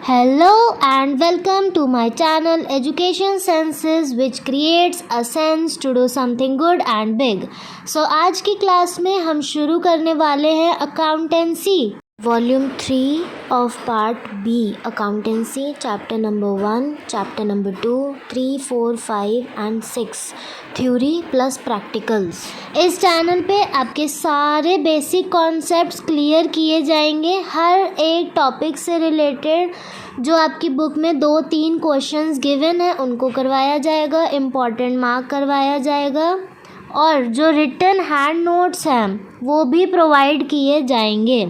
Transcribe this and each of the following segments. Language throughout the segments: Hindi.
Hello and welcome to my channel Education Senses which creates a sense to do something good and big. So आज की क्लास में हम शुरू करने वाले हैं accountancy volume 3 of part B accountancy chapter number 1 chapter number 2 3 4 5 and 6 theory plus practicals. इस चैनल पे आपके सारे बेसिक कॉन्सेप्ट्स क्लियर किए जाएंगे। हर एक टॉपिक से रिलेटेड जो आपकी बुक में 2-3 क्वेश्चंस गिवन है उनको करवाया जाएगा, इम्पॉर्टेंट मार्क करवाया जाएगा और जो रिटन हैंड नोट्स हैं वो भी प्रोवाइड किए जाएंगे।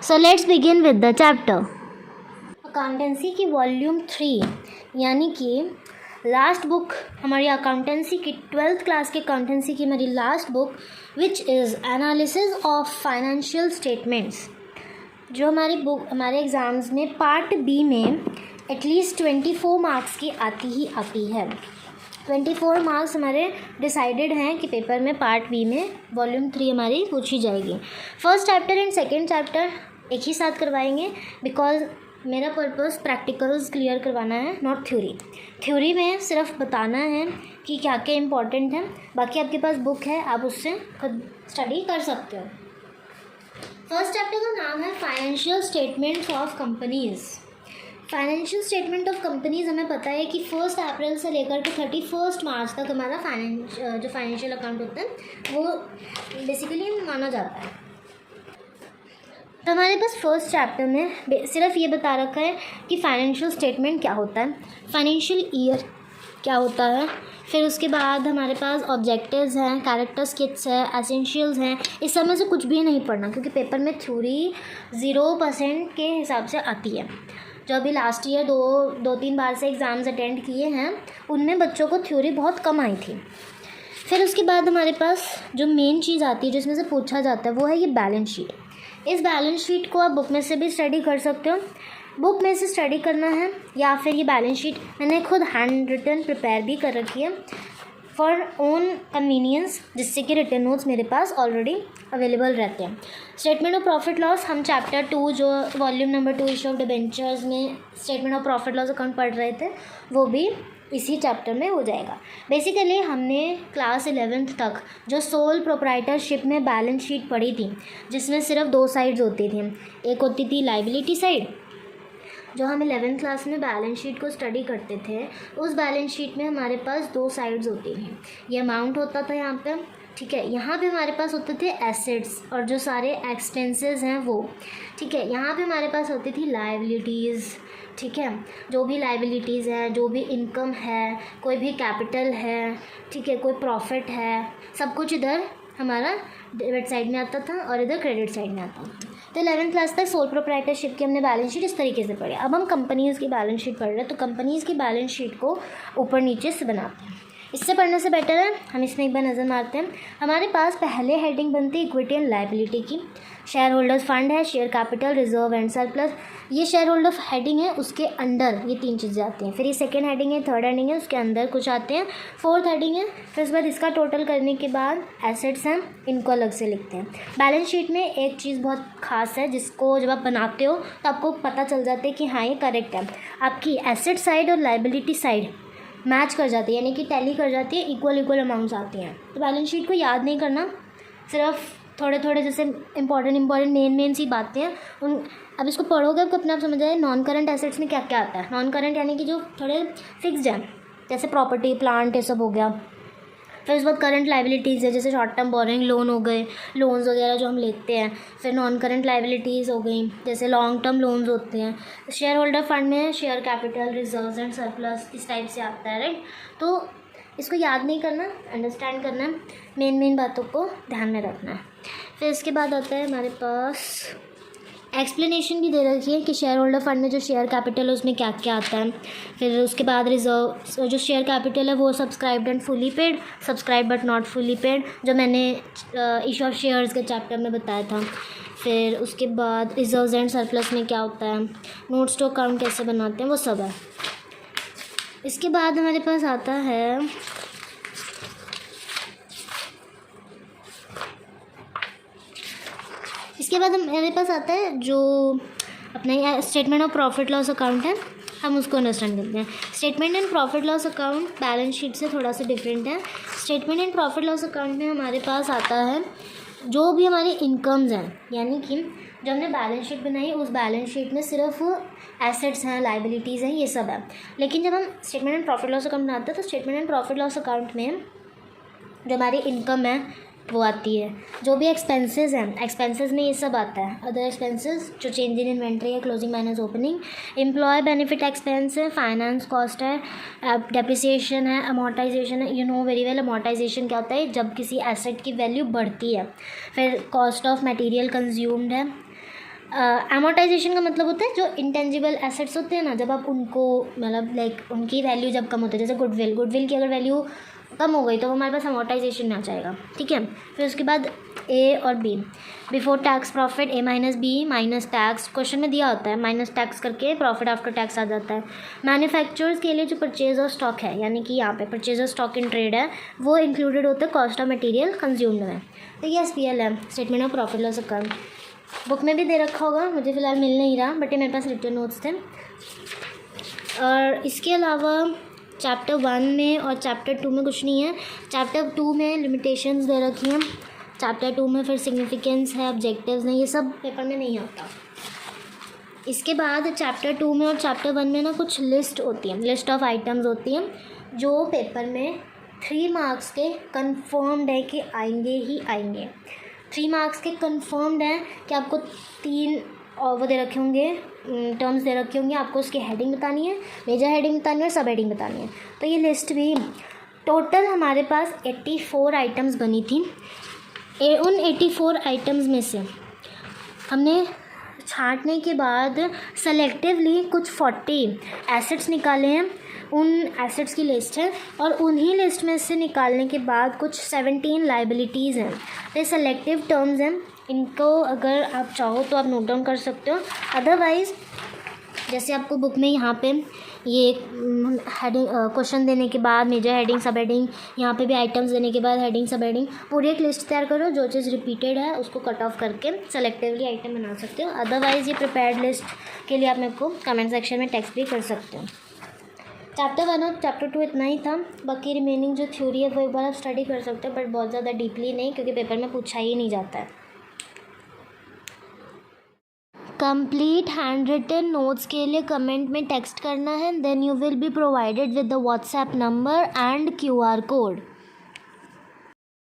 So let's begin with the chapter. Accountancy की वॉल्यूम 3 यानी कि लास्ट बुक हमारी अकाउंटेंसी की 12th क्लास की अकाउंटेंसी की हमारी last book which is analysis of financial statements, जो हमारी बुक हमारे एग्ज़ाम्स में पार्ट बी में एटलीस्ट 24 मार्क्स की आती ही आती है। 24 मार्क्स हमारे डिसाइडेड हैं कि पेपर में पार्ट बी में वॉल्यूम 3 हमारी पूछी जाएगी। First chapter and second chapter एक ही साथ करवाएंगे बिकॉज मेरा पर्पस प्रैक्टिकल्स क्लियर करवाना है, नॉट थ्योरी। थ्योरी में सिर्फ बताना है कि क्या क्या इम्पोर्टेंट है, बाकी आपके पास बुक है, आप उससे खुद स्टडी कर सकते हो। फर्स्ट चैप्टर का नाम है financial statements of companies. Financial statement of companies हमें पता है कि 1 अप्रैल से लेकर के 31 मार्च तक हमारा जो फाइनेंशियल अकाउंट होता है वो बेसिकली माना जाता है। तो हमारे पास फर्स्ट चैप्टर में सिर्फ ये बता रखा है कि फाइनेंशियल स्टेटमेंट क्या होता है, फाइनेंशियल ईयर क्या होता है, फिर उसके बाद हमारे पास ऑब्जेक्टिव्स हैं, कैरेक्टर स्किट्स है, एसेंशियल्स हैं। इस सब में से कुछ भी नहीं पढ़ना क्योंकि पेपर में थ्योरी 0% के हिसाब से आती है। जो अभी लास्ट ईयर 2-3 बार से एग्ज़ाम्स अटेंड किए हैं उनमें बच्चों को थ्योरी बहुत कम आई थी। फिर उसके बाद हमारे पास जो मेन चीज़ आती है जिसमें से पूछा जाता है वो है ये बैलेंस शीट। इस बैलेंस शीट को आप बुक में से भी स्टडी कर सकते हो, बुक में से स्टडी करना है या फिर ये बैलेंस शीट मैंने खुद हैंड रिटन प्रिपेयर भी कर रखी है फॉर ओन कन्वीनियंस, जिससे कि रिटन नोट्स मेरे पास ऑलरेडी अवेलेबल रहते हैं। स्टेटमेंट ऑफ प्रॉफिट लॉस हम चैप्टर 2 जो volume number 2 issue of debentures में statement of profit loss account पढ़ रहे थे वो भी इसी चैप्टर में हो जाएगा। बेसिकली हमने क्लास 11th तक जो सोल प्रोप्राइटरशिप में बैलेंस शीट पढ़ी थी जिसमें सिर्फ 2 साइड्स होती थी। एक होती थी लाइबिलिटी साइड, जो हम 11th क्लास में बैलेंस शीट को स्टडी करते थे उस बैलेंस शीट में हमारे पास 2 साइड्स होती थी। ये अमाउंट होता था यहाँ पे, ठीक है, यहाँ पे हमारे पास होते थे एसेट्स और जो सारे एक्सपेंसेस हैं वो, ठीक है। यहाँ पे हमारे पास होती थी लाइबिलिटीज़, ठीक है, जो भी लाइबिलिटीज़ है, जो भी इनकम है, कोई भी कैपिटल है, ठीक है, कोई प्रॉफिट है, सब कुछ इधर हमारा डेबिट साइड में आता था और इधर क्रेडिट साइड में आता था। तो 11th क्लास तक सोल प्रोप्राइटरशिप की हमने बैलेंस शीट इस तरीके से पढ़ी। अब हम कंपनीज़ की बैलेंस शीट पढ़ रहे हैं तो कंपनीज़ की बैलेंस शीट को ऊपर नीचे से बनाते हैं। इससे पढ़ने से बेटर है हम इसमें एक बार नज़र मारते हैं। हमारे पास पहले हेडिंग बनती है इक्विटी एंड लाइबिलिटी की, शेयर होल्डर्स फंड है, share capital, reserve and surplus. ये शेयर होल्डर हेडिंग है, उसके अंडर ये 3 चीज़ें आती हैं। फिर ये सेकंड हेडिंग है, थर्ड हेडिंग है, उसके अंदर कुछ आते हैं, फोर्थ हेडिंग है। फिर उसके बाद इसका टोटल करने के बाद एसेट्स हैं, इनको अलग से लिखते हैं। बैलेंस शीट में एक चीज़ बहुत खास है जिसको जब आप बनाते हो तो आपको पता चल जाता है कि हाँ ये करेक्ट है। आपकी एसेट साइड और लाइबिलिटी साइड मैच कर जाती है, यानी कि टैली कर जाती है, इक्वल अमाउंट्स आती हैं। तो बैलेंस शीट को याद नहीं करना, सिर्फ थोड़े जैसे इंपॉर्टेंट मेन सी बातें हैं उन अब इसको पढ़ोगे आपको अपने आप समझ आए। नॉन करंट एसेट्स में क्या क्या आता है, नॉन करंट यानी कि जो थोड़े फिक्स्ड हैं जैसे प्रॉपर्टी प्लांट ये सब हो गया। फिर उसके बाद करंट लाइबिलिटीज़ है जैसे शॉर्ट टर्म बोरिंग लोन हो गए, लोन्स वगैरह जो हम लेते हैं। फिर नॉन करंट लाइबिलिटीज़ हो गई जैसे लॉन्ग टर्म लोन्स होते हैं। शेयर होल्डर फंड में share capital, reserves and surplus इस टाइप से आता है, राइट। तो इसको याद नहीं करना, अंडरस्टैंड करना है, मेन बातों को ध्यान में रखना है। फिर इसके बाद आता है हमारे पास एक्सप्लेनेशन भी दे रखी है कि शेयर होल्डर फंड में जो शेयर कैपिटल है उसमें क्या क्या आता है। फिर उसके बाद रिजर्व जो शेयर कैपिटल है वो subscribed and fully paid, subscribe but not fully paid, जो मैंने इशू ऑफ शेयर्स के चैप्टर में बताया था। फिर उसके बाद रिजर्व्स एंड सरप्लस में क्या होता है, नोट्स टू अकाउंट कैसे बनाते हैं, वो सब है। इसके बाद हमारे पास आता है मेरे पास आता है जो अपना statement of profit loss account है, हम उसको अंडरस्टैंड करते हैं। Statement and profit loss account balance sheet से थोड़ा सा डिफरेंट है। Statement and profit loss account में हमारे पास आता है जो भी हमारे इनकम्स हैं, यानी कि जो हमने बैलेंस शीट बनाई उस बैलेंस शीट में सिर्फ एसेट्स हैं, लाइबिलिटीज़ हैं, ये सब है। लेकिन जब हम statement and profit loss account बनाते हैं तो statement and profit loss account में जो हमारी इनकम है वो आती है, जो भी एक्सपेंसेस हैं, एक्सपेंसेस में ये सब आता है। अदर एक्सपेंसेस जो चेंज इन इन्वेंट्री है, closing minus opening, employee benefit expense है, फाइनेंस कॉस्ट है, डेप्रिसिएशन है, अमोर्टाइजेशन है। You know very well amortisation क्या होता है, जब किसी एसेट की वैल्यू बढ़ती है। फिर कॉस्ट ऑफ मटेरियल कंज्यूम्ड है। अमोर्टाइजेशन का मतलब होता है जो इंटेंजिबल एसेट्स होते हैं ना, जब आप उनको मतलब लाइक उनकी वैल्यू जब कम होती है, जैसे गुडविल की अगर वैल्यू कम हो गई तो वो हमारे पास अमोर्टाइजेशन में आ जाएगा, ठीक है। फिर उसके बाद ए और B, before tax profit A minus B minus tax, question में दिया होता है माइनस टैक्स करके प्रॉफिट आफ्टर टैक्स आ जाता है। मैन्युफैक्चरर्स के लिए जो परचेज ऑफ स्टॉक है, यानी कि यहाँ पे purchase of stock in trade है, वो इंक्लूडेड होता है कॉस्ट ऑफ मटेरियल कंज्यूम्ड में। तो ये SPL है, statement of profit loss account. Book में भी दे रखा होगा, मुझे फ़िलहाल मिल नहीं रहा, बट ये मेरे पास रिटन नोट्स थे। और इसके अलावा चैप्टर 1 में और चैप्टर 2 में कुछ नहीं है। चैप्टर 2 में लिमिटेशंस दे रखी हैं, चैप्टर 2 में फिर सिग्निफिकेंस है, ऑब्जेक्टिव्स हैं, ये सब पेपर में नहीं आता। इसके बाद चैप्टर 2 में और चैप्टर 1 में ना कुछ लिस्ट होती है, लिस्ट ऑफ आइटम्स होती हैं जो पेपर में 3 मार्क्स के कन्फर्म्ड है कि आएंगे ही आएंगे। 3 मार्क्स के कन्फर्म्ड है कि आपको 3 और वो दे रखे होंगे, टर्म्स दे रखे होंगे, आपको उसकी हेडिंग बतानी है, मेजर हेडिंग बतानी है और सब हेडिंग बतानी है। तो ये लिस्ट भी टोटल हमारे पास 84 आइटम्स बनी थी। उन 84 आइटम्स में से हमने छांटने के बाद सेलेक्टिवली कुछ 40 एसेट्स निकाले हैं, उन एसेट्स की लिस्ट है, और उन्हीं लिस्ट में से निकालने के बाद कुछ 17 लाइबिलिटीज़ हैं। तो ये सेलेक्टिव टर्म्स हैं, इनको अगर आप चाहो तो आप नोट डाउन कर सकते हो। अदरवाइज़ जैसे आपको बुक में यहाँ पे ये हेडिंग क्वेश्चन देने के बाद मेजर हेडिंग, सब हेडिंग, यहाँ पे भी आइटम्स देने के बाद हेडिंग, सब हेडिंग, पूरी एक लिस्ट तैयार करो, जो चीज़ रिपीटेड है उसको कट ऑफ करके सेलेक्टिवली आइटम बना सकते हो। अदरवाइज़ ये प्रिपेयर्ड लिस्ट के लिए आप मेरे को कमेंट सेक्शन में टेक्स्ट भी कर सकते हो। चैप्टर 1 और चैप्टर 2 इतना ही था, बाकी रिमेनिंग जो थ्योरी है वो एक बार आप स्टडी कर सकते हो, बट बहुत ज़्यादा डीपली नहीं, क्योंकि पेपर में पूछा ही नहीं जाता है। कंप्लीट हैंड रिटन नोट्स के लिए कमेंट में टेक्स्ट करना है, then you will be provided with the WhatsApp number and QR code.